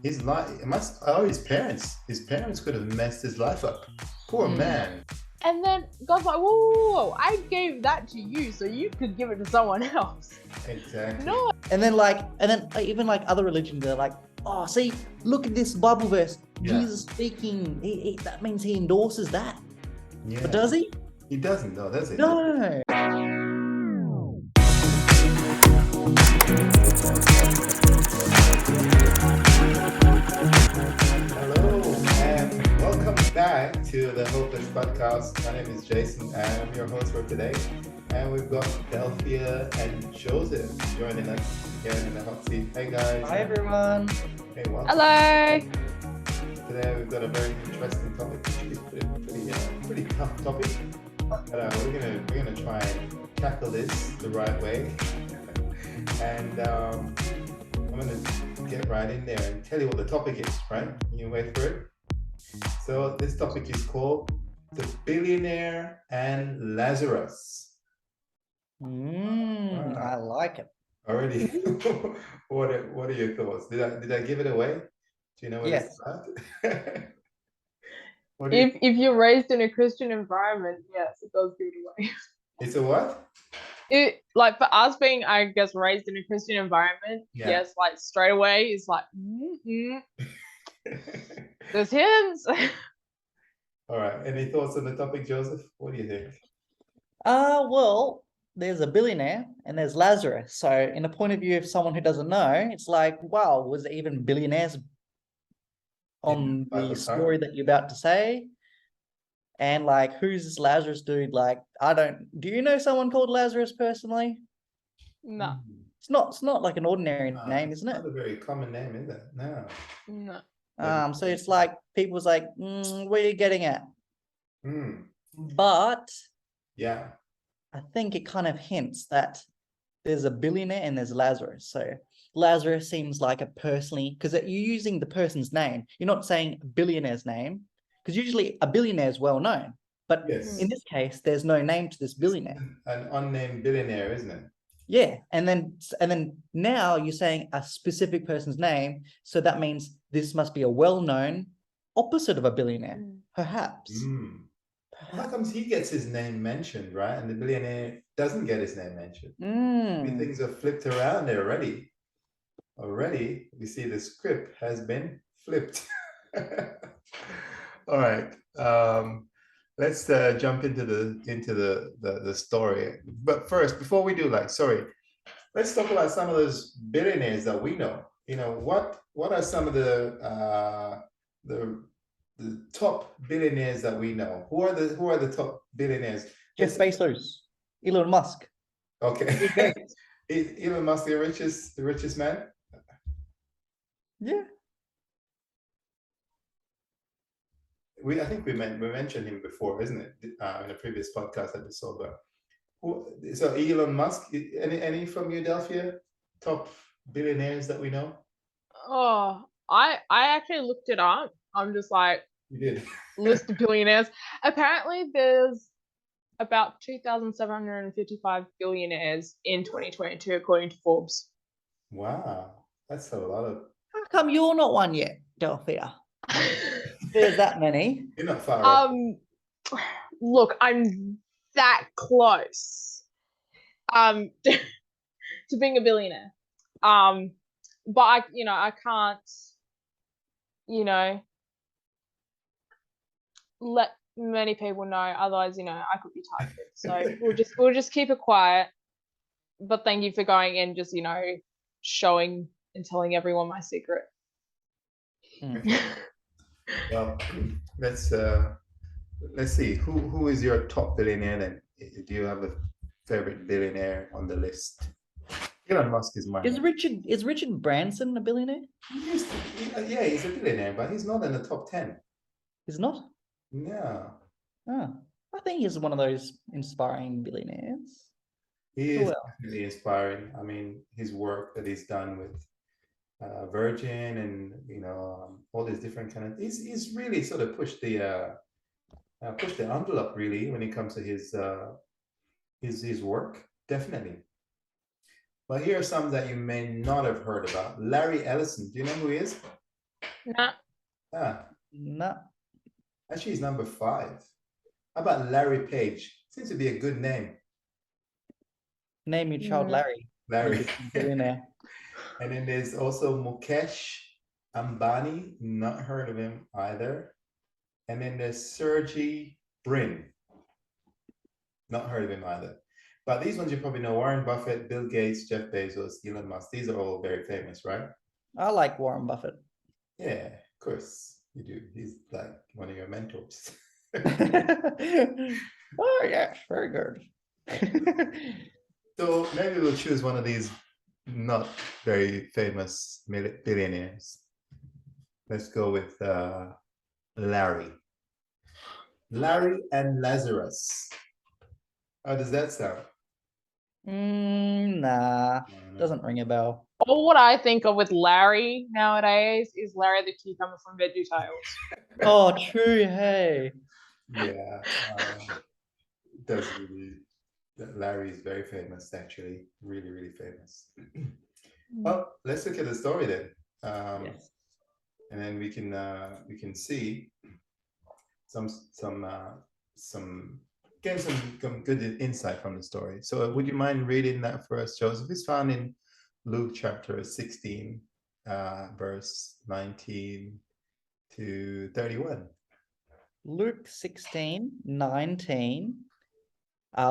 His life it must. Oh, his parents. His parents could have messed his life up. Poor man. And then God's like, whoa, I gave that to you so you could give it to someone else. Exactly. No. And then even like other religions, they're like, oh, see, look at this Bible verse. Yeah. Jesus speaking. That means he endorses that. Yeah. But does he? He doesn't, though, does he? No. Hello, and welcome back to the Hopeless Podcast. My name is Jason, and I'm your host for today. And we've got Delphia and Joseph joining us again in the hot seat. Hey, guys. Hi, everyone. Hey, welcome. Hello. Today we've got a very interesting topic. It's pretty tough topic. But we're gonna try and tackle this the right way. And I'm gonna get right in there and tell you what the topic is, right? You wait for it. So this topic is called the Billionaire and Lazarus. I like it. Already. What are your thoughts? Did I give it away? Do you know what it's about? If you're raised in a Christian environment, yes, it does give it away. It's a what? It, like, for us being, I guess, raised in a Christian environment, yes, like straight away is like, there's hints. All right. Any thoughts on the topic, Joseph? What do you think? Well, there's a billionaire and there's Lazarus. So in the point of view of someone who doesn't know, it's like, wow, was there even billionaires on the story that you're about to say? And like, who's this Lazarus dude? Like, do you know someone called Lazarus personally? No. It's not like an ordinary name, isn't it? Not a very common name, is it? No. So it's like people's like, where are you getting at? But yeah, I think it kind of hints that there's a billionaire and there's Lazarus. So Lazarus seems like a personally, because you're using the person's name. You're not saying a billionaire's name, because usually a billionaire is well known. But in this case, there's no name to this billionaire. An unnamed billionaire, isn't it? Yeah, and then now you're saying a specific person's name, so that means this must be a well-known opposite of a billionaire, perhaps. How comes he gets his name mentioned, right? And the billionaire doesn't get his name mentioned? Things are flipped around there already. Already, we see the script has been flipped. All right. Let's jump into the story. But first, before we do let's talk about some of those billionaires that we know. You know, what are some of the top billionaires that we know? Who are the top billionaires? Jeff Bezos, Elon Musk. Okay. Elon Musk, the richest man? Yeah. I think we mentioned him before, isn't it? In a previous podcast episode. But so Elon Musk, any from you, Delphia? Top billionaires that we know? Oh, I actually looked it up. I'm just like, you did. List of billionaires. Apparently, there's about 2,755 billionaires in 2022, according to Forbes. Wow, that's a lot of. How come you're not one yet, Delphia? There's that many. You're not far off. Look, I'm that close to being a billionaire. But I can't, let many people know, otherwise, I could be targeted. So we'll just keep it quiet. But thank you for going and just, showing and telling everyone my secret. Well, let's see. Who is your top billionaire then? Do you have a favorite billionaire on the list? Elon Musk is mine. Is Richard Branson a billionaire? He's a billionaire, but he's not in the top 10. He's not? No. Oh, I think he's one of those inspiring billionaires. He is definitely inspiring. I mean, his work that he's done with Virgin and all these different kind of. He's really sort of pushed the envelope really when it comes to his work, definitely. But here are some that you may not have heard about. Larry Ellison. Do you know who he is? Nah. Ah, No. actually, he's number 5. How about Larry Page? Seems to be a good name. Name your child Mm. Larry. Larry. Make it a billionaire. And then there's also Mukesh Ambani, not heard of him either. And then there's Sergey Brin, not heard of him either. But these ones you probably know: Warren Buffett, Bill Gates, Jeff Bezos, Elon Musk. These are all very famous, right? I like Warren Buffett. Yeah, of course you do. He's like one of your mentors. Oh yes, very good. So maybe we'll choose one of these not very famous billionaires. Let's go with Larry. Larry and Lazarus. How does that sound? Nah, doesn't ring a bell. All what I think of with Larry nowadays is Larry the cucumber from VeggieTales. Oh, true. Hey. Yeah, does really. Larry is very famous, actually, really, really famous. Well, let's look at the story then, Yes. and then we can see some getting some good insight from the story. So, would you mind reading that for us, Joseph? It's found in Luke chapter 16, verse 19 to 31. Luke 16, 19.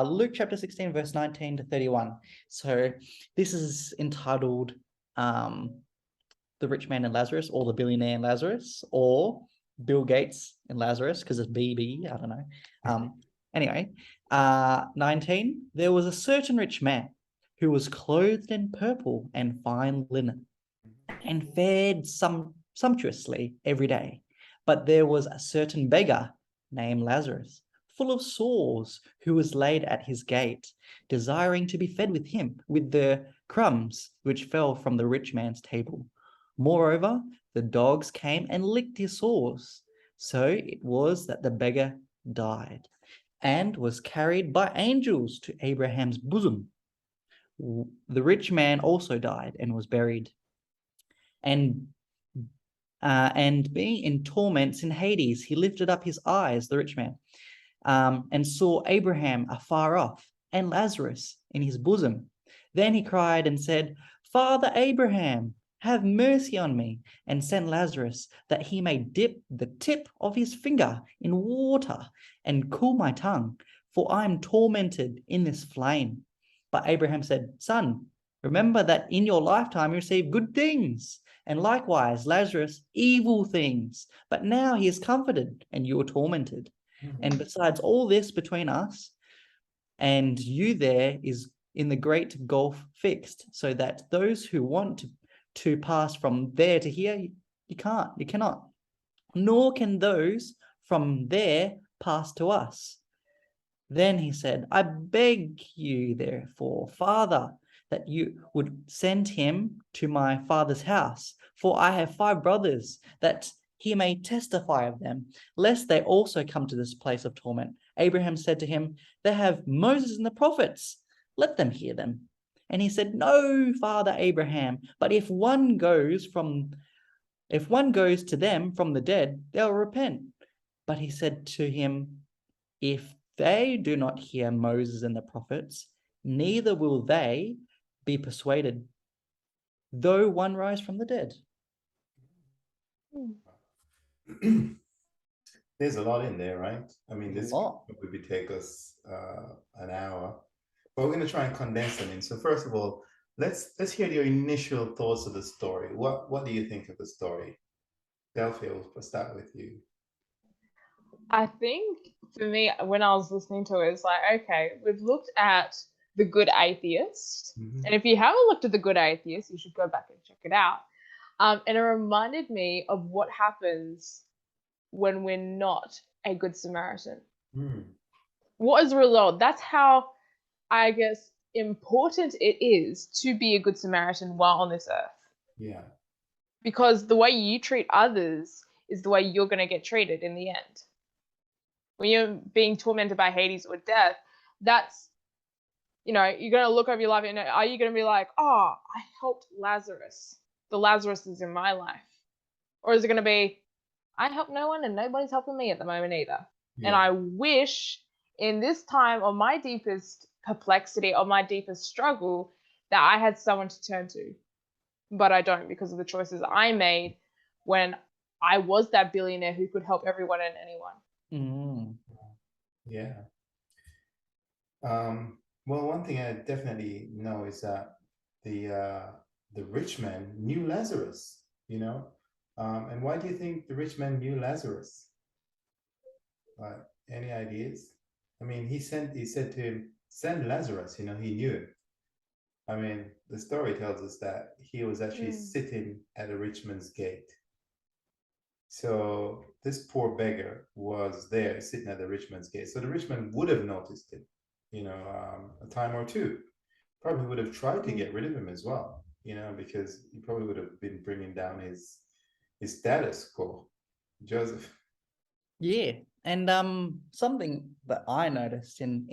Luke chapter 16, verse 19 to 31. So this is entitled The Rich Man and Lazarus, or The Billionaire and Lazarus, or Bill Gates and Lazarus, because it's BB, I don't know. Anyway, 19, there was a certain rich man who was clothed in purple and fine linen and fared sumptuously every day. But there was a certain beggar named Lazarus, full of sores, who was laid at his gate, desiring to be fed with him, with the crumbs which fell from the rich man's table. Moreover, the dogs came and licked his sores. So it was that the beggar died and was carried by angels to Abraham's bosom. The rich man also died and was buried. And being in torments in Hades, he lifted up his eyes, the rich man, and saw Abraham afar off and Lazarus in his bosom. Then he cried and said, Father Abraham, have mercy on me, and send Lazarus, that he may dip the tip of his finger in water and cool my tongue, for I am tormented in this flame. But Abraham said, Son, remember that in your lifetime you received good things, and likewise Lazarus evil things. But now he is comforted, and you are tormented. And besides all this, between us and you there is in the great gulf fixed, so that those who want to pass from there to here, you cannot. Nor can those from there pass to us. Then he said, I beg you, therefore, Father, that you would send him to my father's house, for I have 5 brothers, that he may testify of them, lest they also come to this place of torment. Abraham said to him, They have Moses and the prophets, let them hear them. And he said, No, Father Abraham, but if one goes to them from the dead, they'll repent. But he said to him, If they do not hear Moses and the prophets, neither will they be persuaded, though one rise from the dead. There's a lot in there, right? I mean, this Lot. would probably take us an hour, but we're going to try and condense them in. So first of all, let's hear your initial thoughts of the story. What do you think of the story? Delphia, we'll start with you. I think for me, when I was listening to it, it's like, okay, we've looked at the good atheist. And if you haven't looked at the good atheist, you should go back and check it out. And it reminded me of what happens when we're not a good Samaritan. What is the result? That's how, I guess, important it is to be a good Samaritan while on this earth. Yeah. Because the way you treat others is the way you're going to get treated in the end. When you're being tormented by Hades or death, that's, you're going to look over your life and are you going to be like, oh, I helped Lazarus. The Lazarus is in my life. Or Or is it going to be, I help no one and nobody's helping me at the moment either? Yeah. And I wish in this time of my deepest perplexity, or my deepest struggle, that I had someone to turn to. But I don't, because of the choices I made when I was that billionaire who could help everyone and anyone. Mm. Yeah. Well, one thing I definitely know is that the rich man knew Lazarus, you know. And why do you think the rich man knew Lazarus? Any ideas? I mean, he said to him, send Lazarus, you know, he knew it. I mean, the story tells us that he was actually sitting at a rich man's gate. So this poor beggar was there sitting at the rich man's gate. So the rich man would have noticed him, you know, a time or two. Probably would have tried to get rid of him as well, you know, because he probably would have been bringing down his status quo. Joseph. Yeah, and something that I noticed in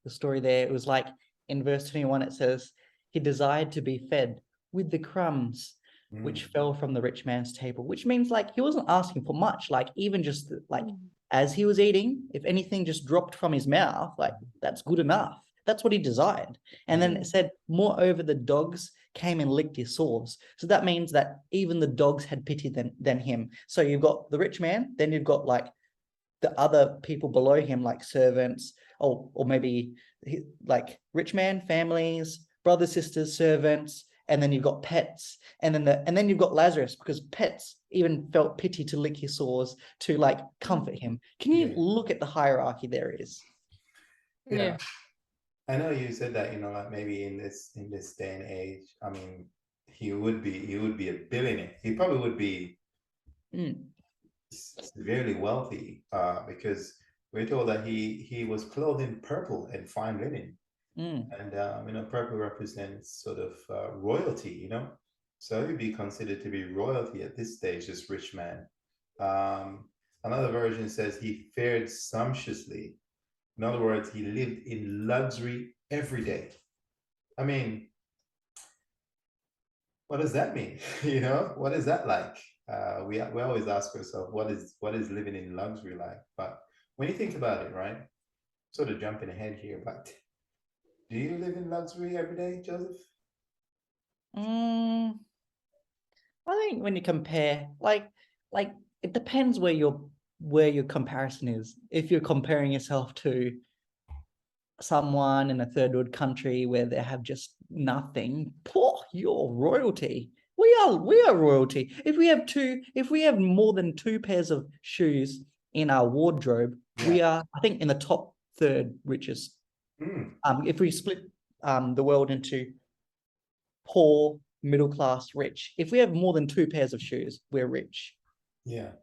the story there, it was like in verse 21 it says he desired to be fed with the crumbs which fell from the rich man's table, which means like he wasn't asking for much, like even just like as he was eating, if anything just dropped from his mouth, like that's good enough. That's what he desired. And then it said, moreover, the dogs came and licked his sores. So that means that even the dogs had pity than him. So you've got the rich man, then you've got like the other people below him, like servants, or maybe like rich man, families, brothers, sisters, servants, and then you've got pets, and then you've got Lazarus, because pets even felt pity to lick his sores, to like comfort him. Can you look at the hierarchy there is? Yeah. I know you said that, you know, like maybe in this day and age, I mean, he would be a billionaire. He probably would be severely wealthy, because we're told that he was clothed in purple and fine linen. And you know, purple represents sort of royalty, you know, so he'd be considered to be royalty at this stage, this rich man. Another version says he fared sumptuously. In other words, he lived in luxury every day. I mean, what does that mean? You know, what is that like? We always ask ourselves, what is living in luxury like? But when you think about it, right? Sort of jumping ahead here, but do you live in luxury every day, Joseph? I think when you compare, like it depends where your comparison is. If you're comparing yourself to someone in a third world country where they have just nothing, you're royalty. We are royalty. If we have more than 2 pairs of shoes in our wardrobe, we are, I think, in the top third richest. If we split the world into poor, middle class, rich, if we have more than 2 pairs of shoes, we're rich. Yeah.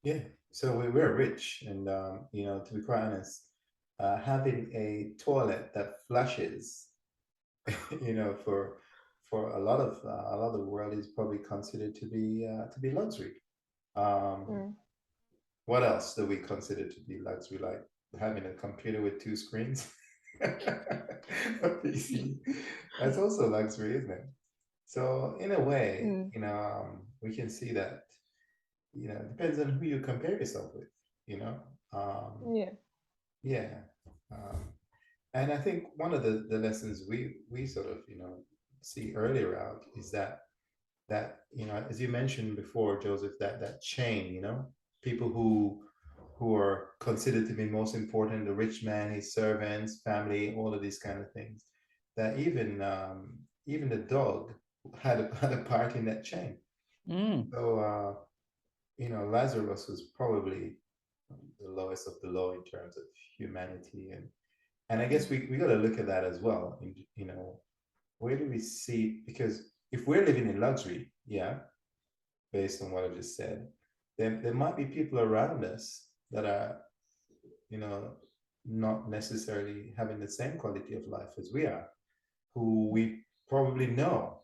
Yeah. So we're rich, and you know, to be quite honest, having a toilet that flushes, you know, for a lot of the world is probably considered to be luxury. What else do we consider to be luxury? Like having a computer with 2 screens, a PC. That's also luxury, isn't it? So in a way, you know, we can see that, you know, it depends on who you compare yourself with, you know. And I think one of the lessons we sort of, you know, see earlier out is that you know, as you mentioned before, Joseph, that chain, you know, people who are considered to be most important, the rich man, his servants, family, all of these kind of things, that even the dog had a part in that chain. So you know, Lazarus was probably the lowest of the low in terms of humanity, and I guess we got to look at that as well. You know, where do we see, because if we're living in luxury, based on what I just said, then there might be people around us that are, you know, not necessarily having the same quality of life as we are, who we probably know,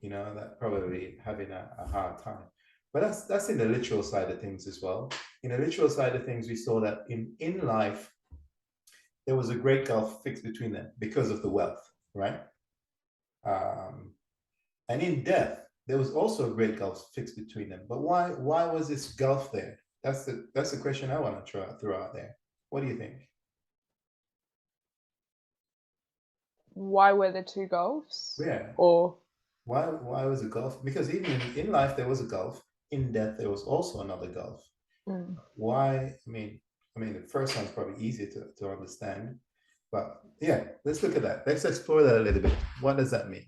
you know, that probably having a hard time. But that's in the literal side of things as well. In the literal side of things, we saw that in life, there was a great gulf fixed between them because of the wealth, right? And in death, there was also a great gulf fixed between them. But why was this gulf there? That's the question I want to throw out there. What do you think? Why were there two gulfs? Yeah. Or Why was a gulf? Because even in life there was a gulf. In death there was also another gulf. Why? I mean, the first one's probably easier to understand. But yeah, let's look at that. Let's explore that a little bit. What does that mean?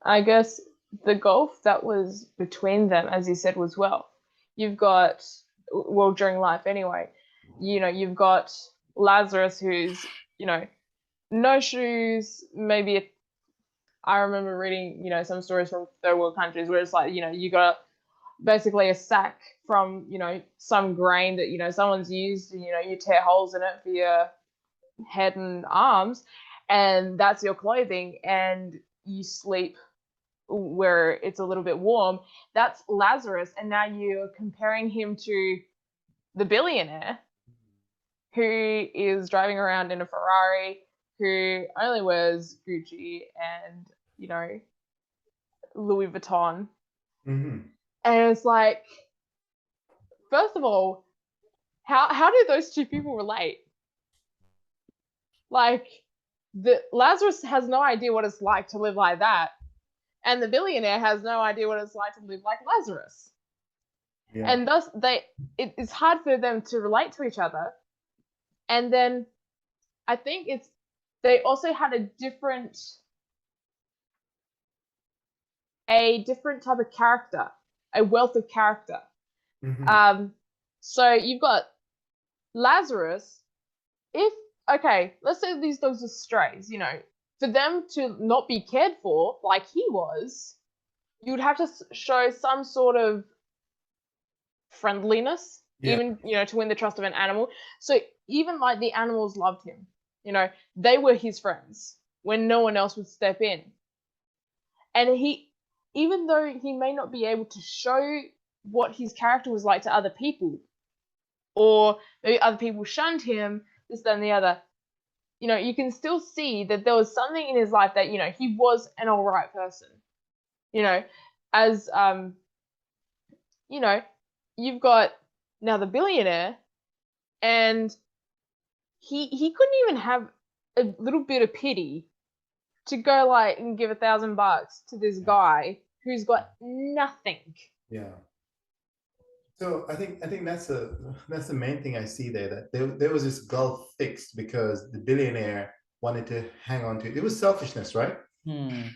I guess the gulf that was between them, as you said, was wealth. You've got, well, during life anyway, you've got Lazarus who's, no shoes, maybe I remember reading, some stories from third world countries where it's like, you got basically a sack from, some grain that, someone's used, and, you tear holes in it for your head and arms, and that's your clothing, and you sleep where it's a little bit warm. That's Lazarus, and now you're comparing him to the billionaire who is driving around in a Ferrari, who only wears Gucci and, Louis Vuitton. Mm-hmm. And it's like, first of all, how do those two people relate? Like, the Lazarus has no idea what it's like to live like that, and the billionaire has no idea what it's like to live like Lazarus. Yeah. And thus it's hard for them to relate to each other. And then I think they also had a different type of character, a wealth of character. Mm-hmm. So you've got Lazarus. Let's say these dogs are strays, for them to not be cared for like he was, you would have to show some sort of friendliness, even, to win the trust of an animal. So even like the animals loved him, they were his friends when no one else would step in. And even though he may not be able to show what his character was like to other people, or maybe other people shunned him, this, that, and the other, you can still see that there was something in his life that, he was an all right person. As, you've got now the billionaire, and he couldn't even have a little bit of pity to go like and give $1,000 to this guy who's got nothing. Yeah. So I think that's the main thing I see there, that there was this gulf fixed because the billionaire wanted to hang on to it. It was selfishness, right? And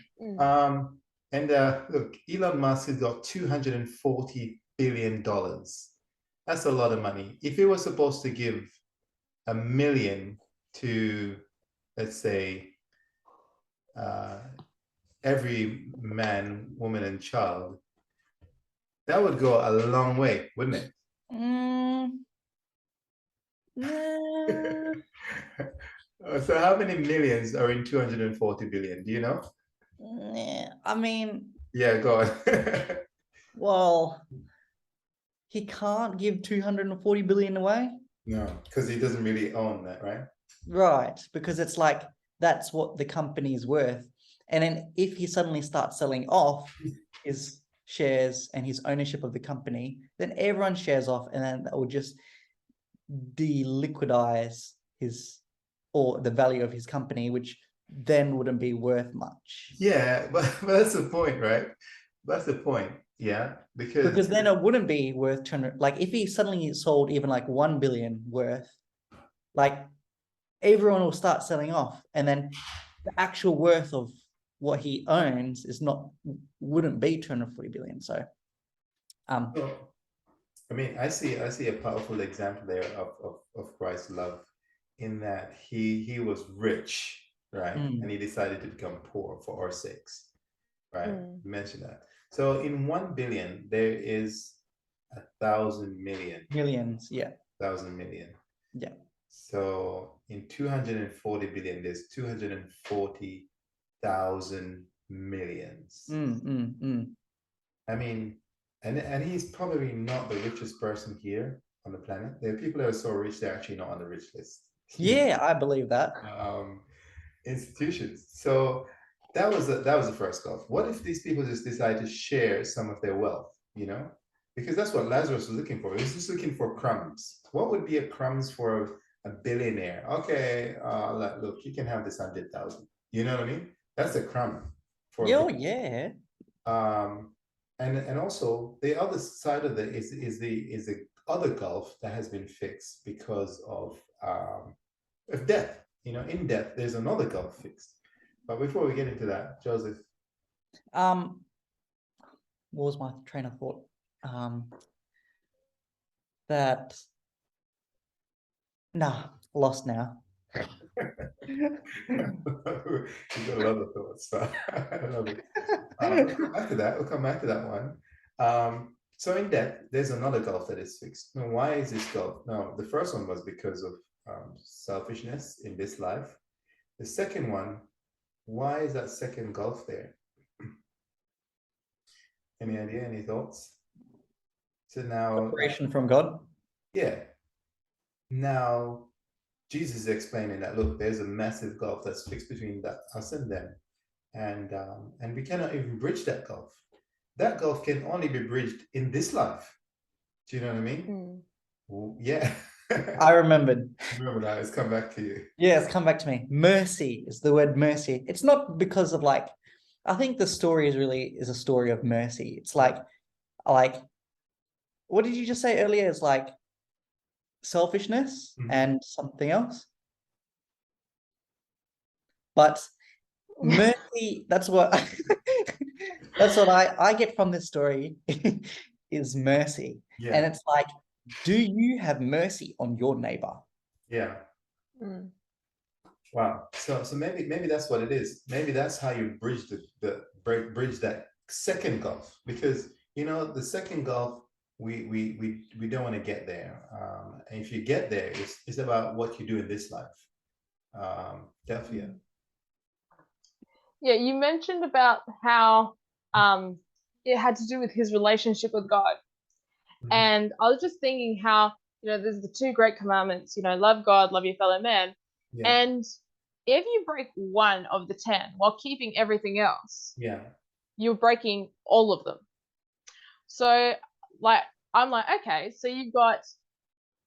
look, Elon Musk has got $240 billion. That's a lot of money. If he was supposed to give $1 million to, let's say, every man, woman, and child, that would go a long way, wouldn't it? So how many millions are in 240 billion? Do you know? I mean... Yeah, go on. Well, he can't give 240 billion away. No, because he doesn't really own that, right? Right, because it's like, that's what the company's worth. And then if he suddenly starts selling off his shares and his ownership of the company, then everyone shares off, and then that will just deliquidize the value of his company, which then wouldn't be worth much. Yeah, but that's the point, right? That's the point. Yeah, because then it wouldn't be worth 200. Like if he suddenly sold even like 1 billion worth, like everyone will start selling off, and then the actual worth of what he owns wouldn't be 240 billion. So I mean, I see a powerful example there of Christ's love, in that he was rich, right? And he decided to become poor for our sakes, right? You mentioned that. So in 1 billion, there is 1,000 million. Millions, yeah. 1,000 million. Yeah. So in 240 billion, there's 240,000 millions. I mean, and he's probably not the richest person here on the planet. There are people that are so rich they're actually not on the rich list. Yeah, I believe that. Institutions. So that was the first gulf. What if these people just decide to share some of their wealth, you know? Because that's what Lazarus was looking for. He was just looking for crumbs. What would be a crumbs for a billionaire? Okay, look, you can have this 100,000. You know what I mean? That's a crumb for Oh, yeah. and also the other side of it is the other gulf that has been fixed because of death. You know, in death, there's another gulf fixed. But before we get into that, Joseph. What was my train of thought? Lost now. You've got a lot of thoughts. So I love it. We'll come back to that. We'll come back to that one. So in death, there's another gulf that is fixed. Now, why is this gulf? Now, the first one was because of selfishness in this life. The second one, why is that second gulf there? Any idea? Any thoughts? So now, Separation from God. Yeah. Now, Jesus is explaining that, look, there's a massive gulf that's fixed between us and them, and we cannot even bridge that gulf. That gulf can only be bridged in this life. Do you know what I mean? Well, yeah. I remembered. Remember that. It's come back to you. Yeah, it's come back to me. Mercy is the word mercy. It's not because of I think the story is a story of mercy. It's like, what did you just say earlier? It's like selfishness and something else. But mercy, that's what I get from this story is mercy. Yeah. And it's like, do you have mercy on your neighbor? Yeah. Wow. So maybe that's what it is. Maybe that's how you bridge bridge that second gulf, because you know the second gulf we don't want to get there. And if you get there, it's about what you do in this life. Delphia. Yeah, you mentioned about how it had to do with his relationship with God. And I was just thinking how, there's the two great commandments, love God, love your fellow man. Yeah. And if you break one of the 10 while keeping everything else, you're breaking all of them. So I'm like, okay, so you've got,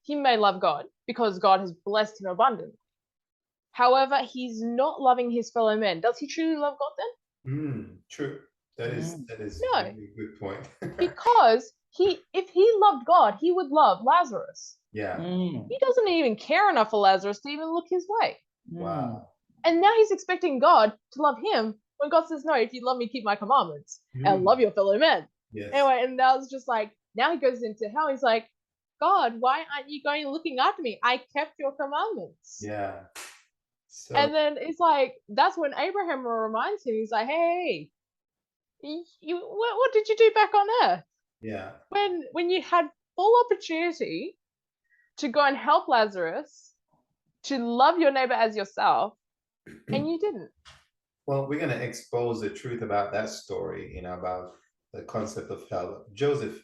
he may love God because God has blessed him abundantly. However, he's not loving his fellow men. Does he truly love God then? True. That is no. a really good point. Because if he loved God, he would love Lazarus. Yeah. He doesn't even care enough for Lazarus to even look his way. Wow. And now he's expecting God to love him when God says, no, if you love me, keep my commandments and love your fellow men. Yes. Anyway, and that was just like, now he goes into hell. He's like, God, why aren't you going and looking after me? I kept your commandments. Yeah. So, and then it's like, that's when Abraham reminds him, he's like, hey, what did you do back on earth? Yeah. When you had full opportunity to go and help Lazarus, to love your neighbor as yourself, and you didn't. Well, we're going to expose the truth about that story, about the concept of hell. Joseph,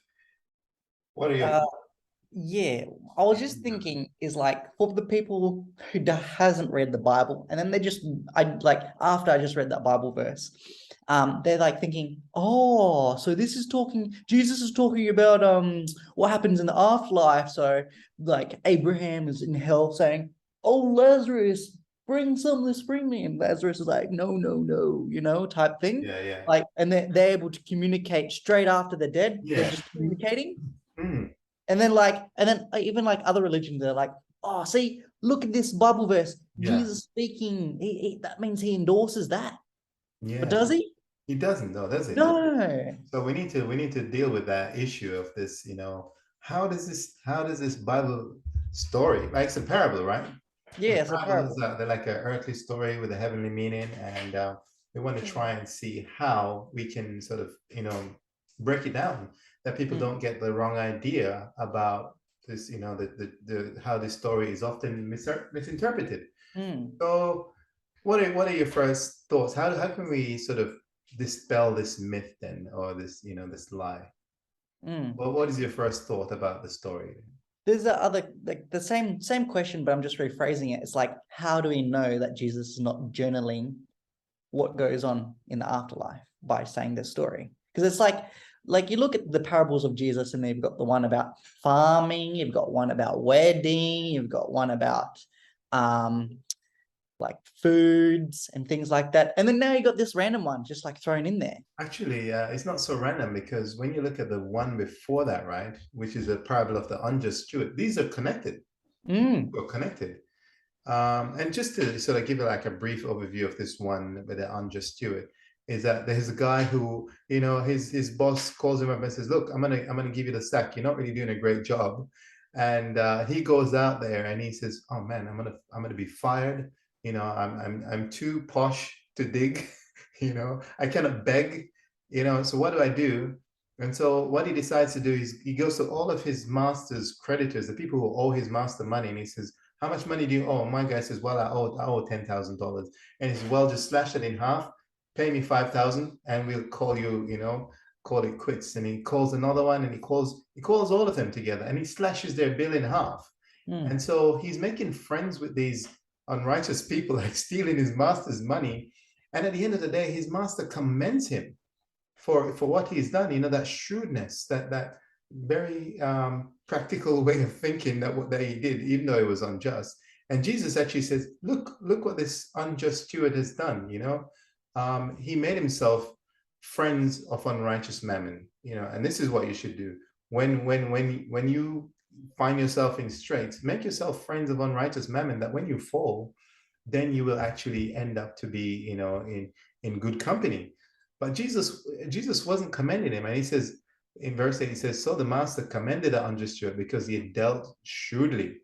what are your thoughts? Yeah, I was just thinking is for the people who hasn't read the Bible, and then after I just read that Bible verse, they're thinking, oh, so Jesus is talking about what happens in the afterlife. So Abraham is in hell saying, oh, Lazarus, bring some of this, bring me. And Lazarus is like, no, type thing. Yeah. And they're able to communicate straight after they're dead. Yeah. They're just communicating. And then even other religions, they're like, oh, see, look at this Bible verse. Jesus speaking, he that means he endorses that. Yeah. But does he? He doesn't, though, does he? No. So we need to deal with that issue of this, how does this Bible story, it's a parable, right? Yeah, it's a parable. They're like an earthly story with a heavenly meaning, and we want to try and see how we can sort of, break it down, that people don't get the wrong idea about this, the how this story is often misinterpreted. So what are your first thoughts? How can we sort of dispel this myth then, or this, this lie? Well, what is your first thought about the story? There's the same question, but I'm just rephrasing it. It's how do we know that Jesus is not journaling what goes on in the afterlife by saying their story. Because it's like you look at the parables of Jesus, and they've got the one about farming, you've got one about wedding, you've got one about like foods and things like that. And then now you got this random one just like thrown in there. Actually, it's not so random, because when you look at the one before that, right, which is a parable of the unjust steward, these are connected. Are connected. And just to sort of give you like a brief overview of this one with the unjust steward, is that there's a guy who, you know, his boss calls him up and says, look, I'm gonna give you the sack. You're not really doing a great job. And he goes out there and he says, oh man, I'm gonna be fired. You know, I'm too posh to dig. You know, I cannot beg. You know, so what do I do? And so what he decides to do is he goes to all of his master's creditors, the people who owe his master money, and he says, how much money do you owe? My guy says, well, I owe $10,000. And he says, well, just slash it in half, pay me 5,000, and we'll call you, you know, call it quits. And he calls another one, and he calls all of them together, and he slashes their bill in half. And so he's making friends with these unrighteous people, like stealing his master's money. And at the end of the day, his master commends him for what he's done. You know, that shrewdness, that very practical way of thinking that he did, even though it was unjust. And Jesus actually says, look what this unjust steward has done. You know, he made himself friends of unrighteous mammon. You know, and this is what you should do when you find yourself in straits. Make yourself friends of unrighteous mammon, that when you fall, then you will actually end up to be, you know, in good company. But Jesus wasn't commending him. And he says in verse 8, he says, so the master commended the unjust steward because he had dealt shrewdly.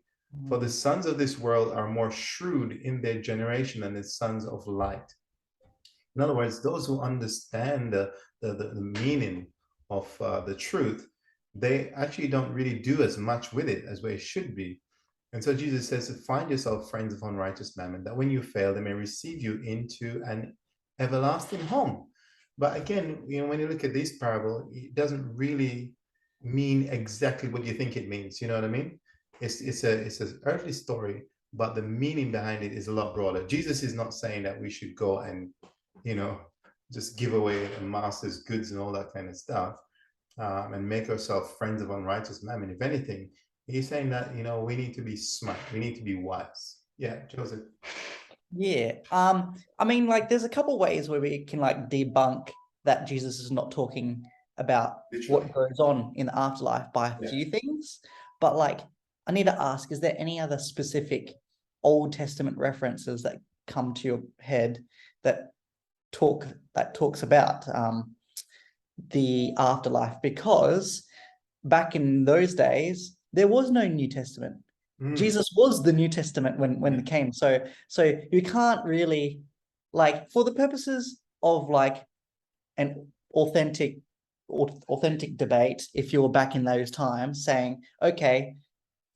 For the sons of this world are more shrewd in their generation than the sons of light. In other words, those who understand the meaning of the truth, they actually don't really do as much with it as where it should be. And so Jesus says, find yourself friends of unrighteous mammon, that when you fail, they may receive you into an everlasting home. But again, you know, when you look at this parable, it doesn't really mean exactly what you think it means. You know what I mean? It's an earthly story, but the meaning behind it is a lot broader. Jesus is not saying that we should go and, you know, just give away a master's goods and all that kind of stuff, and make ourselves friends of unrighteous mammon. If anything, he's saying that, you know, we need to be smart, we need to be wise. Yeah, Joseph. Yeah. I mean, like, there's a couple ways where we can like debunk that Jesus is not talking about Literally. what goes on in the afterlife by a few things. But like, I need to ask, is there any other specific Old Testament references that come to your head that talks about the afterlife? Because back in those days, there was no New Testament. Jesus was the New Testament when it came. So you can't really, like, for the purposes of like an authentic debate, if you're back in those times, saying, okay,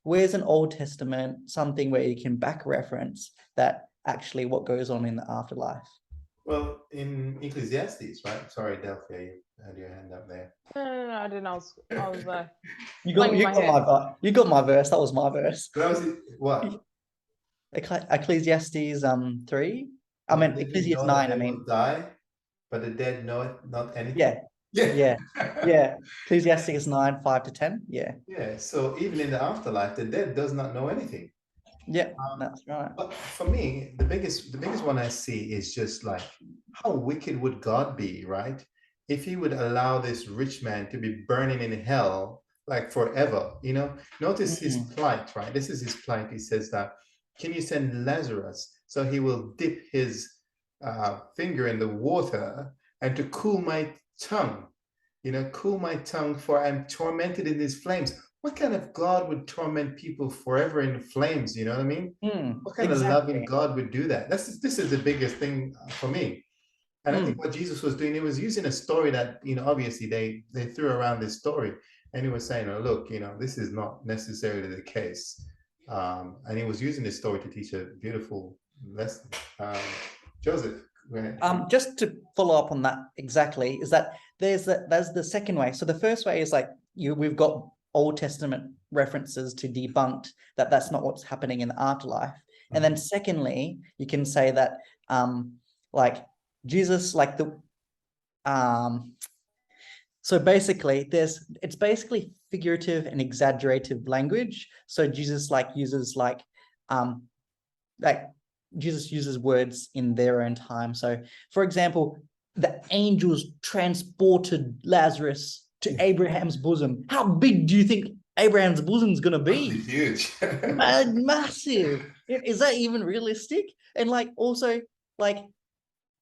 where's an Old Testament, something where you can back reference that actually what goes on in the afterlife? Well, in Ecclesiastes, right? Sorry, Delphia, you had your hand up there. No, I didn't. I was You got my verse. That was my verse. That was it. What? Ecclesiastes 3. I mean Ecclesiastes 9. I mean, die, but the dead know it, not anything. Yeah. Ecclesiastes 9, 5-10. Yeah. So even in the afterlife, the dead does not know anything. Yeah, that's right. But for me, the biggest one I see is just like, how wicked would God be, right? If he would allow this rich man to be burning in hell like forever, you know? Notice his plight, right? This is his plight. He says that, can you send Lazarus so he will dip his finger in the water and to cool my tongue, you know, cool my tongue, for I'm tormented in these flames. What kind of God would torment people forever in flames? You know what I mean? What kind of loving God would do that? This is the biggest thing for me. And I think what Jesus was doing, he was using a story that, you know, obviously they threw around this story, and he was saying, oh, look, you know, this is not necessarily the case. And he was using this story to teach a beautiful lesson. Joseph, go ahead. Just to follow up on that exactly, is that there's the second way. So the first way is like we've got Old Testament references to debunk that's not what's happening in the afterlife. And then secondly, you can say that like Jesus, like so basically it's basically figurative and exaggerative language. So Jesus uses like Jesus uses words in their own time. So for example, the angels transported Lazarus to Abraham's bosom. How big do you think Abraham's bosom is going to be? Huge. Massive. Is that even realistic? And like also like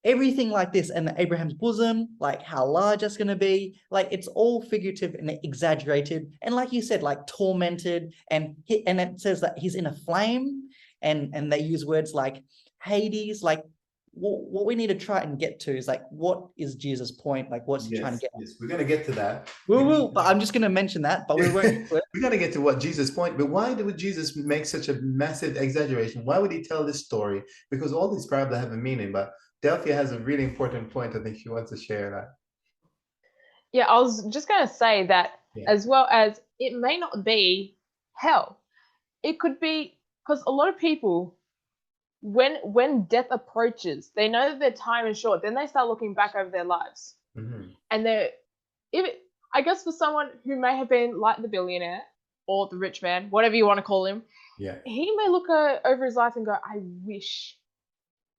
everything like this and Abraham's bosom, like how large that's going to be, like it's all figurative and exaggerated. And like you said, like tormented, and it says that he's in a flame, and they use words like Hades. Like what we need to try and get to is like, what is Jesus' point? Like what's he trying to get? Yes, we're going to get to that. We will, but I'm just going to mention that, but we won't. We got to get to what Jesus' point. But why would Jesus make such a massive exaggeration? Why would he tell this story? Because all these parables have a meaning. But Delphia has a really important point. I think she wants to share that. Yeah, I was just going to say that as well, as it may not be hell. It could be, because a lot of people, when death approaches, they know that their time is short. Then they start looking back over their lives. And I guess for someone who may have been like the billionaire or the rich man, whatever you want to call him, he may look over his life and go, I wish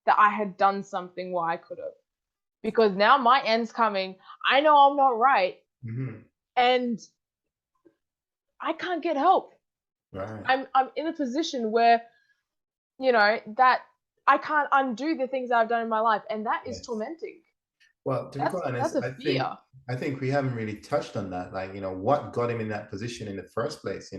that I had done something where I could have. Because now my end's coming. I know I'm not right. And I can't get help. Right. I'm in a position where, that I can't undo the things that I've done in my life. And that is tormenting. Well, to be quite honest, that's a fear. I think we haven't really touched on that. Like, what got him in that position in the first place,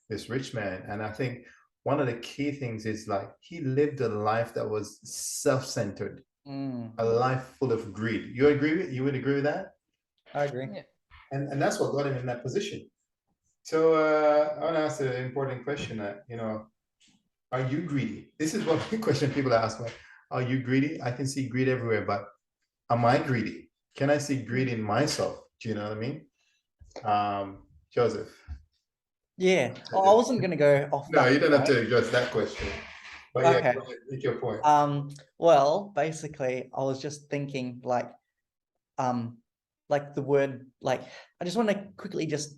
this rich man. And I think one of the key things is like he lived a life that was self-centered, a life full of greed. You would agree with that? I agree. Yeah. And that's what got him in that position. So I want to ask an important question that, are you greedy? This is one question people ask me. Are you greedy? I can see greed everywhere, but am I greedy? Can I see greed in myself? Do you know what I mean? Joseph. Yeah. I wasn't going to go off. No, you don't have to address that question. But okay. Yeah, make your point. Well, basically, I was just thinking like the word, like, I just want to quickly just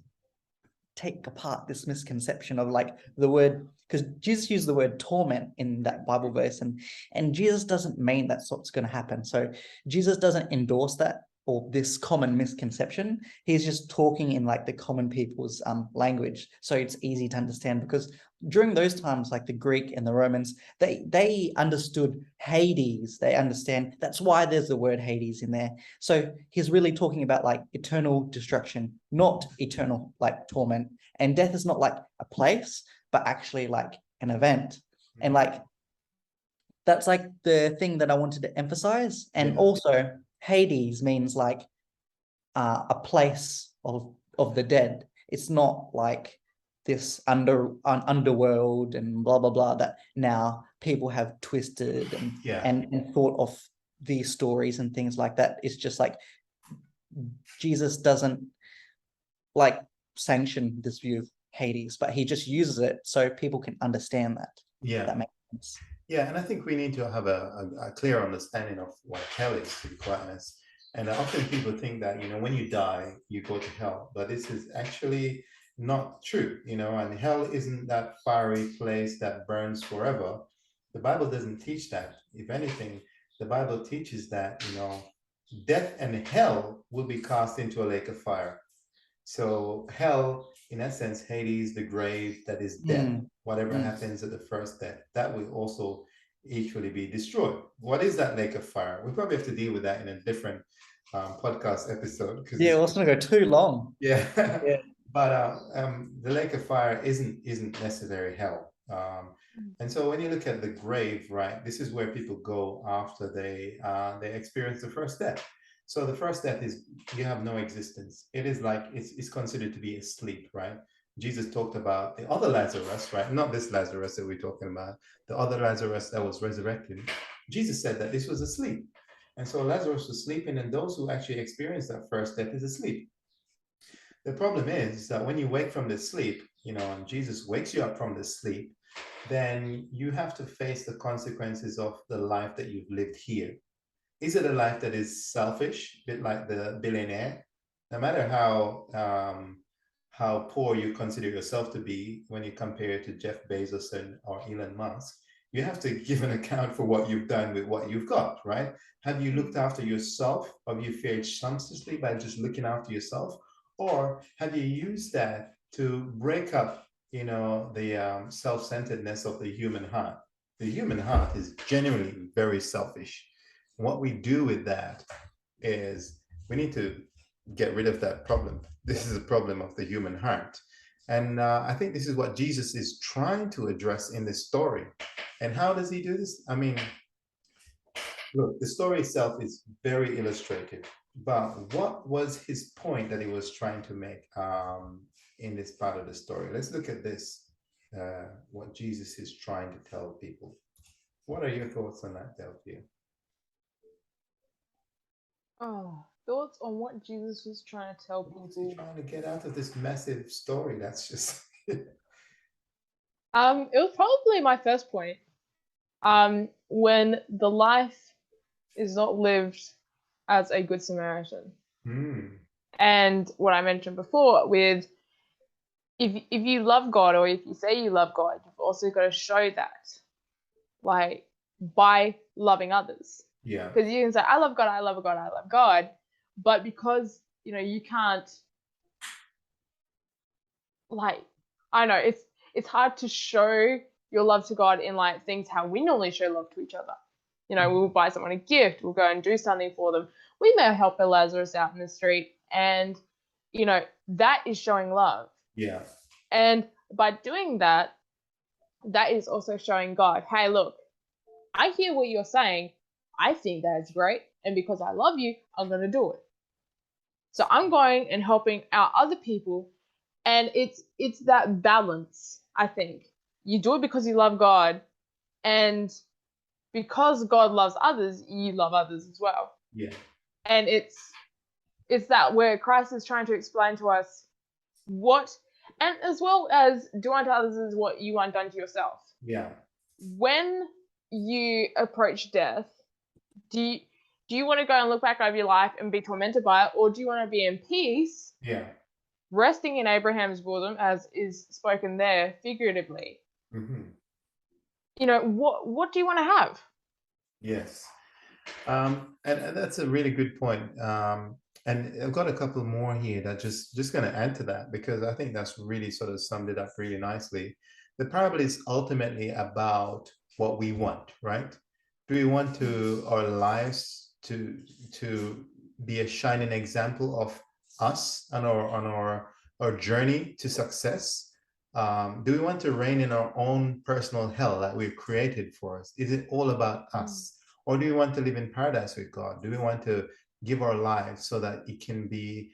take apart this misconception of like the word, because Jesus used the word torment in that Bible verse, and Jesus doesn't mean that's what's going to happen. So Jesus doesn't endorse that or this common misconception. He's just talking in like the common people's language, so it's easy to understand, because during those times, like the Greek and the Romans, they understood Hades. They understand, that's why there's the word Hades in there. So he's really talking about like eternal destruction, not eternal like torment. And death is not like a place, but actually like an event. And like that's like the thing that I wanted to emphasize. And also Hades means like a place of the dead. It's not like this underworld and blah blah blah that now people have twisted and thought of these stories and things like that. It's just like Jesus doesn't like sanction this view of Hades, but he just uses it so people can understand that. That makes sense. Yeah, and I think we need to have a clear understanding of what hell is, to be quite honest. And often people think that, when you die, you go to hell, but this is actually not true, and hell isn't that fiery place that burns forever. The Bible doesn't teach that. If anything, the Bible teaches that, death and hell will be cast into a lake of fire. So hell, in essence, Hades, the grave, that is death. Whatever happens at the first death, that will also equally be destroyed. What is that lake of fire? We probably have to deal with that in a different podcast episode. Yeah, well, it's going to go too long. Yeah. But the lake of fire isn't necessarily hell. And so when you look at the grave, right, this is where people go after they experience the first death. So the first death is you have no existence. It is like it's considered to be asleep, right? Jesus talked about the other Lazarus, right? Not this Lazarus that we're talking about, the other Lazarus that was resurrected. Jesus said that this was asleep. And so Lazarus was sleeping, and those who actually experienced that first death is asleep. The problem is that when you wake from the sleep, and Jesus wakes you up from the sleep, then you have to face the consequences of the life that you've lived here. is it a life that is selfish, a bit like the billionaire? No matter how poor you consider yourself to be, when you compare it to Jeff Bezos or Elon Musk, you have to give an account for what you've done with what you've got, right? Have you looked after yourself? Have you fared sumptuously by just looking after yourself? Or have you used that to break up, the self-centeredness of the human heart? The human heart is genuinely very selfish. What we do with that is we need to get rid of that problem. This is a problem of the human heart. And I think this is what Jesus is trying to address in this story. And how does he do this? I mean, look, the story itself is very illustrative, but what was his point that he was trying to make in this part of the story? Let's look at this, what Jesus is trying to tell people. What are your thoughts on that, Delphia? Oh, thoughts on what Jesus was trying to tell What was people? he trying to get out of this massive story? That's just It was probably my first point. When the life is not lived as a good Samaritan. And what I mentioned before with if you love God, or if you say you love God, you've also got to show that, like, by loving others. Yeah. Because you can say, I love God, I love God, I love God, but because you can't, like, I know it's hard to show your love to God in like things how we normally show love to each other. We'll buy someone a gift, we'll go and do something for them. We may help a Lazarus out in the street, and that is showing love. Yeah. And by doing that, that is also showing God, hey, look, I hear what you're saying. I think that's great, and because I love you, I'm going to do it. So I'm going and helping out other people, and it's that balance. I think you do it because you love God, and because God loves others, you love others as well. Yeah. And it's that where Christ is trying to explain to us what, and as well as do unto others as what you want done to yourself. Yeah. When you approach death, do you want to go and look back over your life and be tormented by it, or do you want to be in peace? Yeah. Resting in Abraham's bosom, as is spoken there figuratively. Mm-hmm. What do you want to have? Yes. And that's a really good point. And I've got a couple more here that just going to add to that, because I think that's really sort of summed it up really nicely. The parable is ultimately about what we want, right? Do we want our lives to be a shining example of us on our journey to success? Do we want to reign in our own personal hell that we've created for us? Is it all about us? Or do we want to live in paradise with God? Do we want to give our lives so that it can be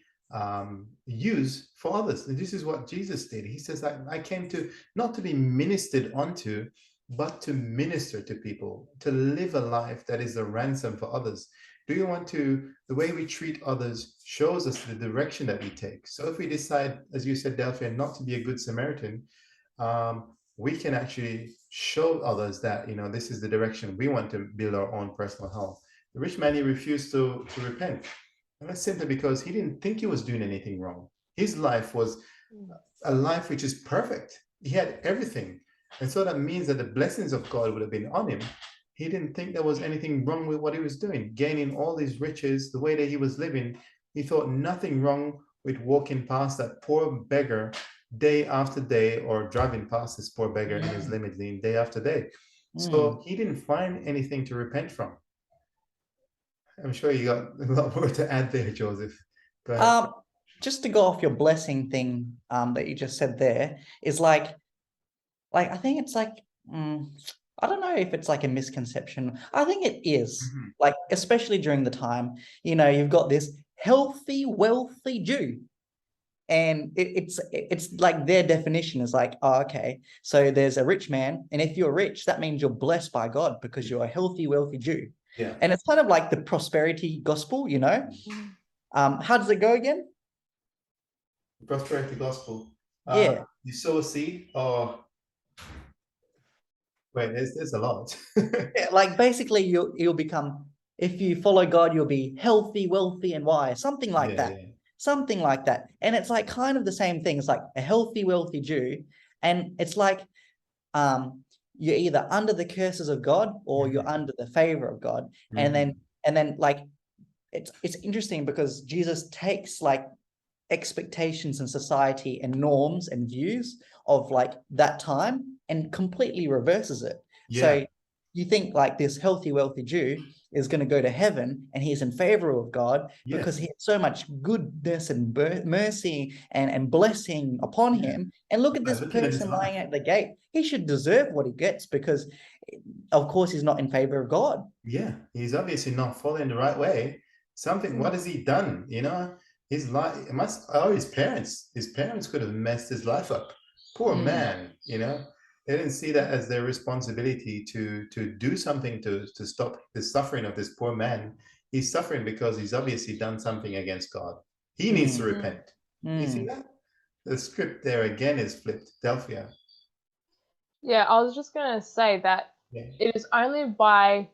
used for others? And this is what Jesus did. He says, I came to not to be ministered unto, but to minister to people, to live a life that is a ransom for others. Do you want to, the way we treat others shows us the direction that we take. So if we decide, as you said, Delphia, not to be a good Samaritan, we can actually show others that, this is the direction we want to build our own personal hell. The rich man, he refused to repent. And that's simply because he didn't think he was doing anything wrong. His life was a life which is perfect. He had everything. And so that means that the blessings of God would have been on him. He didn't think there was anything wrong with what he was doing, gaining all these riches, the way that he was living. He thought nothing wrong with walking past that poor beggar day after day, or driving past this poor beggar in his limousine day after day. So he didn't find anything to repent from. I'm sure you got a lot more to add there, Joseph. Go ahead. Just to go off your blessing thing that you just said there, is like I think it's like, I don't know if it's like a misconception. I think it is, like, especially during the time, you've got this healthy, wealthy Jew. And it's like their definition is like, oh, okay, so there's a rich man, and if you're rich, that means you're blessed by God because you're a healthy, wealthy Jew. Yeah. And it's kind of like the prosperity gospel, How does it go again? Prosperity gospel. Yeah. You sow a seed, or wait, there's a lot. Yeah, like basically you'll become if you follow God, you'll be healthy, wealthy, and wise. Something like that. Yeah. Something like that. And it's like kind of the same thing. It's like a healthy, wealthy Jew. And it's like you're either under the curses of God or you're under the favor of God. And then like it's interesting because Jesus takes like expectations in society and norms and views of like that time and completely reverses it. Yeah. So you think like this healthy, wealthy Jew is going to go to heaven and he's in favor of God because he has so much goodness and mercy and blessing upon him. And look at this person lying at the gate. He should deserve what he gets because, of course, he's not in favor of God. Yeah, he's obviously not following the right way. What has he done? You know, his life, his parents could have messed his life up. Poor man, you know. They didn't see that as their responsibility to do something to stop the suffering of this poor man. He's suffering because he's obviously done something against God. He needs to repent. You see that? The script there again is flipped. Delphia. Yeah, I was just going to say that it is only by,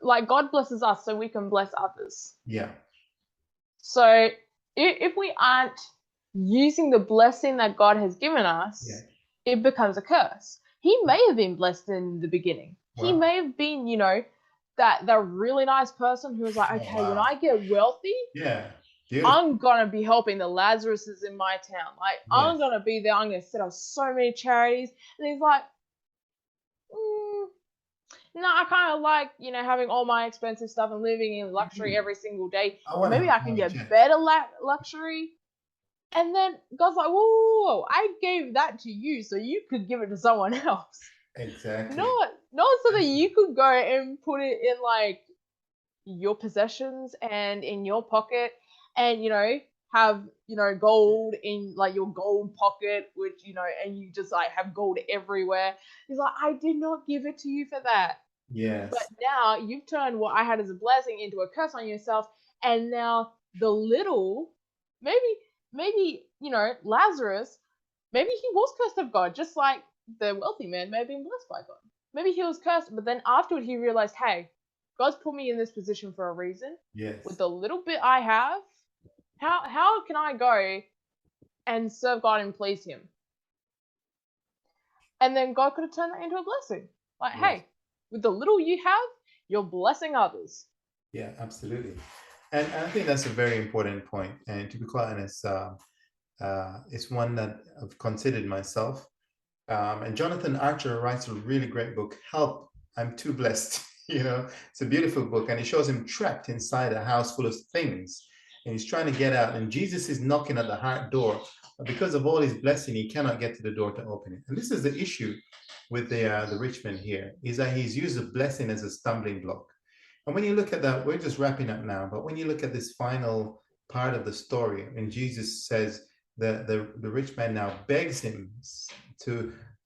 like, God blesses us so we can bless others. Yeah. So if we aren't using the blessing that God has given us, it becomes a curse. He may have been blessed in the beginning. Wow. He may have been, you know, that really nice person who was like, okay, when I get wealthy, I'm going to be helping the Lazaruses in my town. Like, I'm going to be there. I'm going to set up so many charities. And he's like, no, I kind of like, you know, having all my expensive stuff and living in luxury every single day. Maybe I can get better luxury. And then God's like, whoa, I gave that to you so you could give it to someone else. Exactly. Not so that you could go and put it in, like, your possessions and in your pocket and, you know, have, you know, gold in, like, your gold pocket, which, you know, and you just, like, have gold everywhere. He's like, I did not give it to you for that. Yes. But now you've turned what I had as a blessing into a curse on yourself. And now the little, maybe, you know, Lazarus, maybe he was cursed of God, just like the wealthy man may have been blessed by God. Maybe he was cursed, but then afterward he realized, hey, God's put me in this position for a reason. Yes. With the little bit I have, how can I go and serve God and please him? And then God could have turned that into a blessing. Like, hey, with the little you have, you're blessing others. Yeah, absolutely. And I think that's a very important point. And to be quite honest, it's one that I've considered myself. And Jonathan Archer writes a really great book, Help, I'm Too Blessed. You know, it's a beautiful book. And it shows him trapped inside a house full of things. And he's trying to get out. And Jesus is knocking at the heart door. But because of all his blessing, he cannot get to the door to open it. And this is the issue with the rich man here, is that he's used the blessing as a stumbling block. And when you look at that, we're just wrapping up now, but when you look at this final part of the story, and Jesus says the rich man now begs him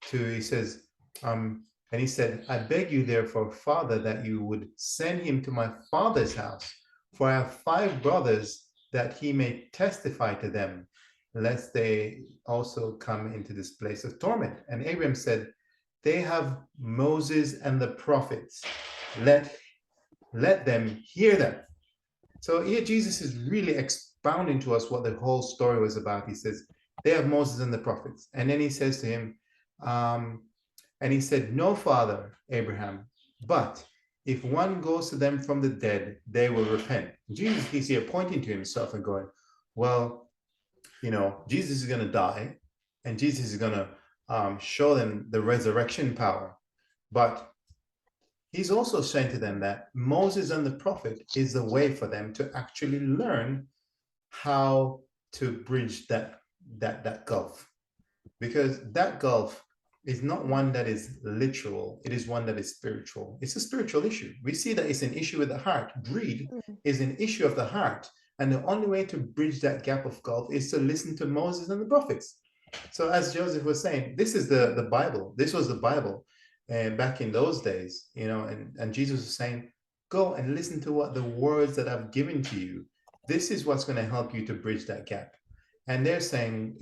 he says, and he said, I beg you therefore, Father, that you would send him to my father's house, for I have 5 brothers, that he may testify to them, lest they also come into this place of torment. And Abraham said, they have Moses and the prophets. Let them hear them. So here Jesus is really expounding to us what the whole story was about. He says, they have Moses and the prophets. And then he says to him, and he said, no, Father Abraham, but if one goes to them from the dead, they will repent. Jesus is here pointing to himself and going, well, you know, Jesus is going to die, and Jesus is going to show them the resurrection power. But he's also saying to them that Moses and the prophet is the way for them to actually learn how to bridge that gulf. Because that gulf is not one that is literal, it is one that is spiritual. It's a spiritual issue. We see that it's an issue with the heart. Greed is an issue of the heart. And the only way to bridge that gap of gulf is to listen to Moses and the prophets. So as Joseph was saying, this is the Bible. This was the Bible back in those days, you know, and Jesus was saying, go and listen to what the words that I've given to you. This is what's going to help you to bridge that gap. And they're saying,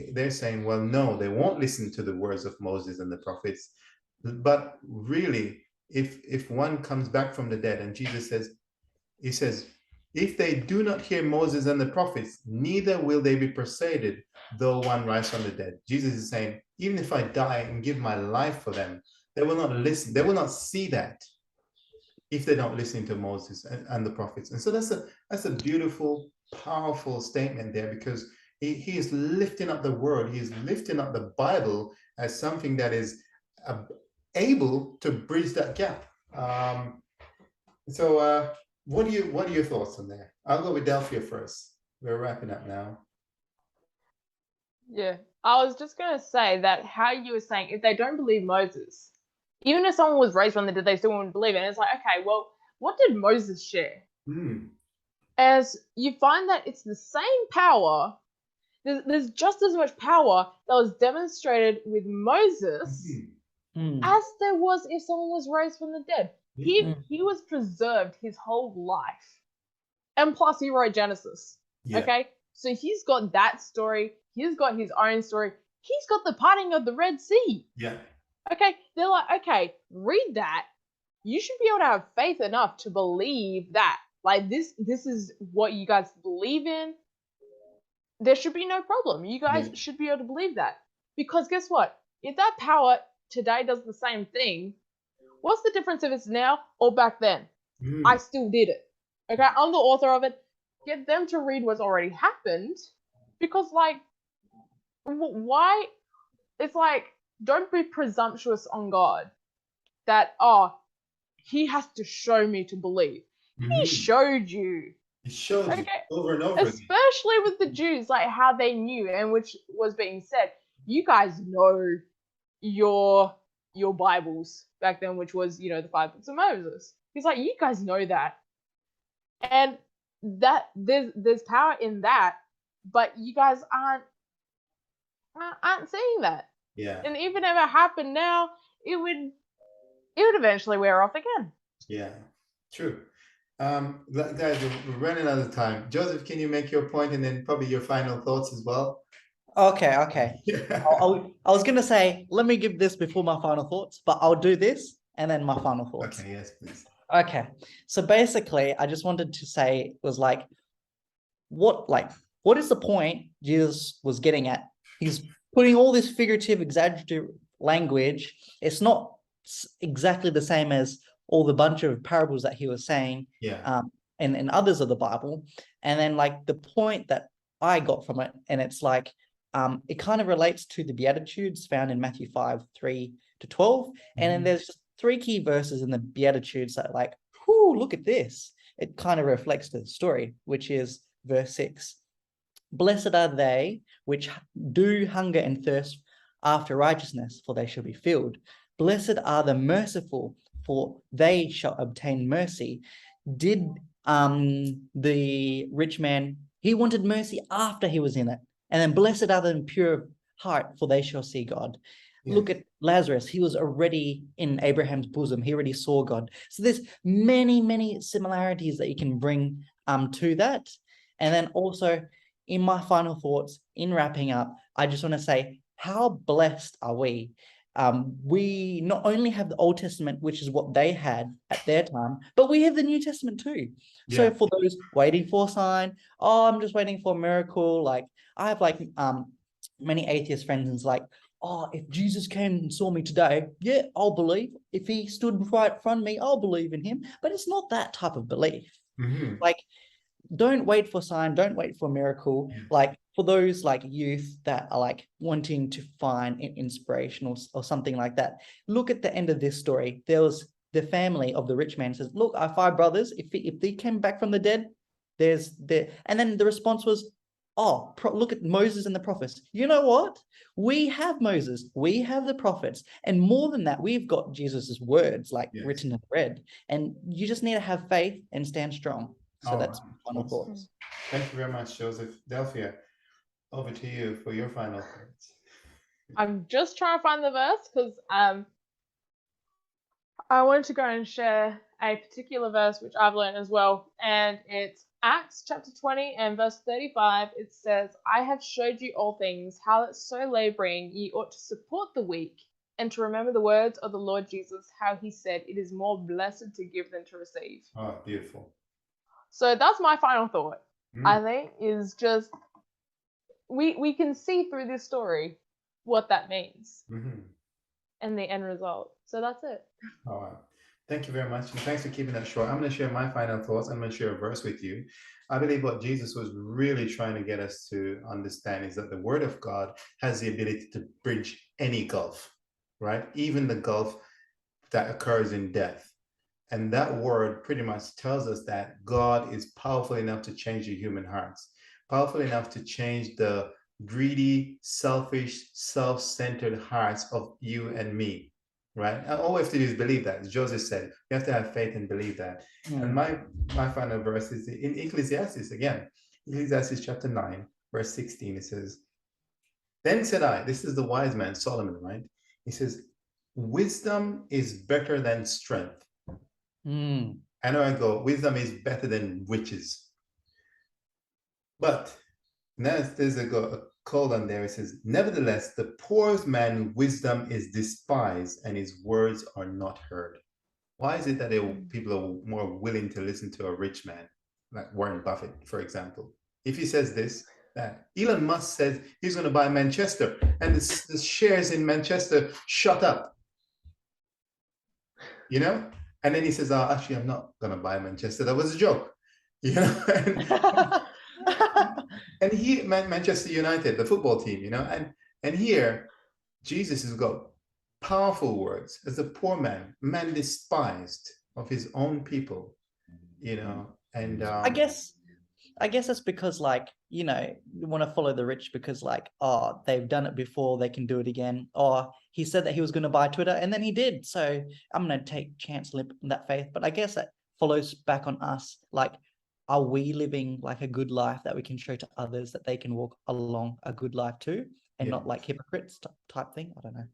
well, no, they won't listen to the words of Moses and the prophets. But really, if one comes back from the dead, and Jesus says, He says, if they do not hear Moses and the prophets, neither will they be persuaded, though one rise from the dead. Jesus is saying, even if I die and give my life for them, they will not listen. They will not see that if they don't listen to Moses and the prophets. And so that's a beautiful, powerful statement there, because he is lifting up the word. He is lifting up the Bible as something that is able to bridge that gap. What are your thoughts on that? I'll go with Delphia first. We're wrapping up now. Yeah, I was just gonna say that how you were saying, if they don't believe Moses, even if someone was raised from the dead, they still wouldn't believe it. And it's like, okay, well, what did Moses share? As you find that it's the same power. There's just as much power that was demonstrated with Moses as there was if someone was raised from the dead. He was preserved his whole life, and plus he wrote Genesis. Yeah. Okay, so he's got that story. He's got his own story. He's got the parting of the Red Sea. Yeah. Okay, they're like, okay, read that. You should be able to have faith enough to believe that. Like this is what you guys believe in. There should be no problem. You guys should be able to believe that. Because guess what? If that power today does the same thing, what's the difference if it's now or back then? I still did it. Okay, I'm the author of it. Get them to read what's already happened. Because, like, why? It's like, don't be presumptuous on God that, oh, he has to show me to believe. He showed you. He showed you over and over again. Especially with the Jews, like how they knew, and which was being said, you guys know your Bibles back then, which was, the 5 books of Moses. He's like, you guys know that. And that there's power in that, but you guys aren't seeing that. Yeah. And even if it happened now, it would eventually wear off again. Yeah, true. Guys, we're running out of time. Joseph, can you make your point and then probably your final thoughts as well? Okay. Yeah. I was gonna say, let me give this before my final thoughts, but I'll do this and then my final thoughts. Okay, yes, please. Okay, so basically, I just wanted to say was like, what is the point Jesus was getting at? He's putting all this figurative, exaggerative language. It's not exactly the same as all the bunch of parables that he was saying, and others of the Bible. And then like the point that I got from it, and it's like, it kind of relates to the Beatitudes found in Matthew 5:3-12. And then there's just 3 key verses in the Beatitudes that like, whoo, look at this. It kind of reflects the story, which is verse 6. Blessed are they which do hunger and thirst after righteousness, for they shall be filled. Blessed are the merciful, for they shall obtain mercy. Did the rich man, he wanted mercy after he was in it. And then blessed are the pure of heart, for they shall see God. Yes. Look at Lazarus. He was already in Abraham's bosom. He already saw God. So there's many, many similarities that you can bring to that. And then also in my final thoughts, in wrapping up, I just want to say, how blessed are we? We not only have the Old Testament, which is what they had at their time, but we have the New Testament too. Yeah. So for those waiting for a sign, I'm just waiting for a miracle. Like I have like many atheist friends, and it's like, oh, if Jesus came and saw me today, yeah, I'll believe. If he stood right in front of me, I'll believe in him. But it's not that type of belief. Like, don't wait for a sign, don't wait for a miracle. Like for those like youth that are like wanting to find inspiration or something like that, look at the end of this story. There was the family of the rich man says, look, I have 5 brothers. If they came back from the dead, and then the response was, oh, look at Moses and the prophets. You know what? We have Moses, we have the prophets, and more than that, we've got Jesus's words like written and read. And you just need to have faith and stand strong. So that's my final thoughts. Thank you very much, Joseph. Delphia, over to you for your final thoughts. I'm just trying to find the verse because I wanted to go and share a particular verse which I've learned as well, and it's Acts chapter 20 and verse 35. It says, I have showed you all things, how that so laboring ye ought to support the weak, and to remember the words of the Lord Jesus, how he said, it is more blessed to give than to receive. Oh, beautiful. So that's my final thought. Mm. I think is just we can see through this story what that means Mhm. and the end result. So that's it. All right. Thank you very much. And thanks for keeping that short. I'm going to share my final thoughts. I'm going to share a verse with you. I believe what Jesus was really trying to get us to understand is that the word of God has the ability to bridge any gulf, right? Even the gulf that occurs in death. And that word pretty much tells us that God is powerful enough to change the human hearts, powerful enough to change the greedy, selfish, self-centered hearts of you and me, right? And all we have to do is believe that. As Joseph said, we have to have faith and believe that. And my final verse is in Ecclesiastes again. Ecclesiastes chapter 9, verse 16, it says, "Then said I," this is the wise man, Solomon, right? He says, "Wisdom is better than strength." I know I go, wisdom is better than witches. But now there's a colon there. It says, "Nevertheless, the poor's man wisdom is despised, and his words are not heard." Why is it that people are more willing to listen to a rich man, like Warren Buffett, for example? If he says this, that Elon Musk says he's going to buy Manchester, and the shares in Manchester shot up, you know? And then he says, "Oh, actually, I'm not going to buy Manchester. That was a joke." You know? And he, Manchester United, the football team, you know? And here, Jesus has got powerful words. As a poor man despised of his own people, you know? And I guess it's because, like, you know, you want to follow the rich because, like, oh, they've done it before, they can do it again. Or he said that he was going to buy Twitter and then he did. So I'm going to take chance in that faith. But I guess that follows back on us. Like, are we living like a good life that we can show to others that they can walk along a good life too, and not like hypocrites type thing? I don't know.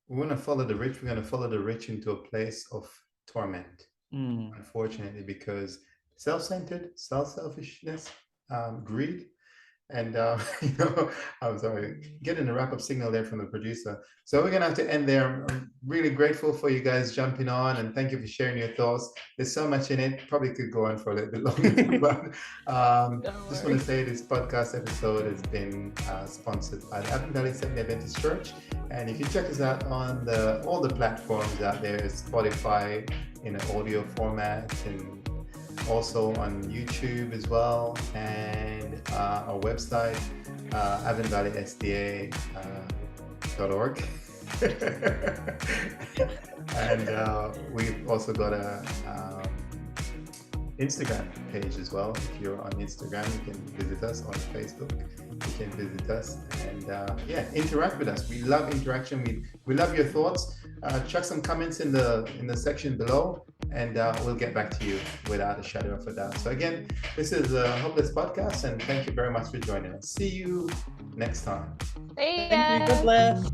we want to follow the rich. We're going to follow the rich into a place of torment, unfortunately, because self-centered, selfishness, greed, and you know, I'm sorry, getting a wrap-up signal there from the producer. So we're gonna have to end there. I'm really grateful for you guys jumping on, and thank you for sharing your thoughts. There's so much in it. Probably could go on for a little bit longer, but just want to say this podcast episode has been sponsored by the Avon Valley Adventist Church. And if you check us out on all the platforms out there, Spotify in an audio format, and also on YouTube as well, and our website, avonvalleysda.org. And we've also got a Instagram page as well. If you're on Instagram, you can visit us. On Facebook, you can visit us, and interact with us. We love interaction. We love your thoughts. Chuck some comments in the section below, and we'll get back to you without a shadow of a doubt. So again, this is a Hopeless Podcast, and thank you very much for joining us. See you next time. See ya. Thank you. God bless.